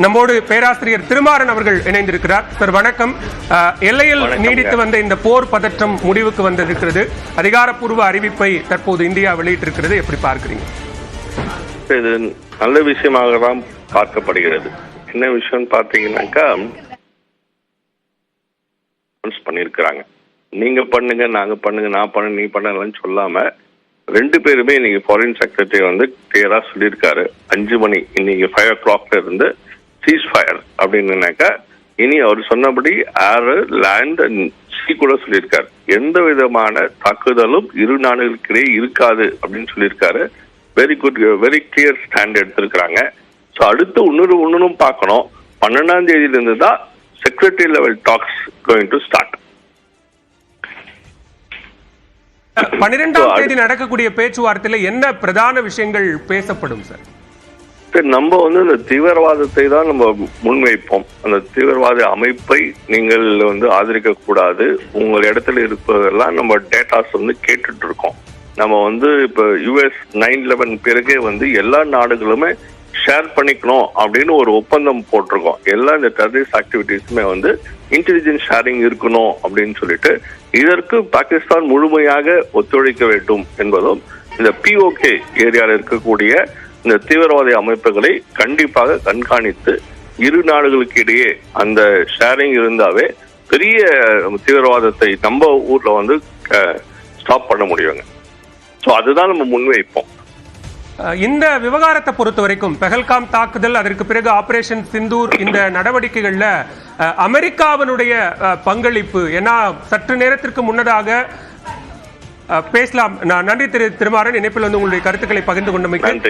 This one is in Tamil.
நம்மோடு பேராசிரியர் திருமாறன் அவர்கள் இணைந்திருக்கிறார். சார் வணக்கம். எல்லையில் நீடித்து வந்த இந்த போர் பதற்றம் முடிவுக்கு வந்திருக்கிறது. அதிகாரப்பூர்வ அறிவிப்பை தற்போது இந்தியா வெளியிட்டிருக்கிறது. எப்படி பார்க்கிறீங்க? இது நல்ல விஷயமாக தான் பார்க்கப்படுகிறது. என்ன விஷயம் பார்த்தீங்கன்னாக்கா, பண்ணியிருக்கிறாங்க. நீங்க பண்ணுங்க, நாங்க பண்ணுங்க, நான் பண்ண, நீ பண்ணலன்னு சொல்லாம ரெண்டு பேருமே இன்னைக்கு ஃபாரின் செக்ரட்டரி வந்து கிளியரா சொல்லியிருக்காரு. 5 மணி இன்னைக்கு 5 o'clock இருந்து சீஸ் ஃபயர் அப்படின்னாக்கா, இனி அவர் சொன்னபடி ஏர், லேண்ட் அண்ட் சீ கூட சொல்லியிருக்காரு. எந்த விதமான தாக்குதலும் இரு நாடுகளுக்கிடையே இருக்காது அப்படின்னு சொல்லியிருக்காரு. Very good, very clear stand எடுத்திருக்கிறாங்க. ஸோ அடுத்து இன்னொன்னும் பார்க்கணும். 12ஆம் தேதியிலிருந்து தான் secretary level talks going to start. 12ஆம் தேதி நடக்கக்கூடிய பேச்சுவார்த்தையில் என்ன பிரதான விஷயங்கள் பேசப்படும் சார்? நம்ம வந்து இந்த தீவிரவாதத்தை தான் நம்ம முன்வைப்போம். அந்த தீவிரவாத அமைப்பை நீங்கள் வந்து ஆதரிக்க கூடாது. உங்கள் இடத்துல இருப்பதெல்லாம் நம்ம டேட்டாஸ் வந்து கேட்டுட்டு இருக்கோம். நம்ம வந்து இப்ப US 9/11 பிறகே வந்து எல்லா நாடுகளுமே ஷேர் பண்ணிக்கணும் அப்படின்னு ஒரு ஒப்பந்தம் போட்டிருக்கோம். எல்லா இந்த டெரரிஸ்ட் ஆக்டிவிட்டிஸுமே வந்து இன்டெலிஜென்ஸ் ஷேரிங் இருக்கணும் அப்படின்னு சொல்லிட்டு, இதற்கு பாகிஸ்தான் முழுமையாக ஒத்துழைக்க வேண்டும் என்பதும், இந்த POK ஏரியாவில் இருக்கக்கூடிய இந்த தீவிரவாத அமைப்புகளை கண்டிப்பாக கண்காணித்து இரு நாடுகளுக்கு இடையே அந்த ஷேரிங் இருந்தாவே பெரிய தீவிரவாதத்தை நம்ம ஊர்ல வந்து ஸ்டாப் பண்ண முடியுங்க. ஸோ அதுதான் நம்ம முன்வைப்போம். இந்த விவகாரத்தை பொறுத்த வரைக்கும் பெஹல்காம் தாக்குதல், அதற்கு பிறகு ஆபரேஷன் சிந்தூர், இந்த நடவடிக்கைகள்ல அமெரிக்காவினுடைய பங்களிப்பு, ஏன்னா சற்று நேரத்திற்கு முன்னதாக பேசலாம். நன்றி திருமாறன், இணைப்பில் வந்து உங்களுடைய கருத்துக்களை பகிர்ந்து கொண்டமைக்கு.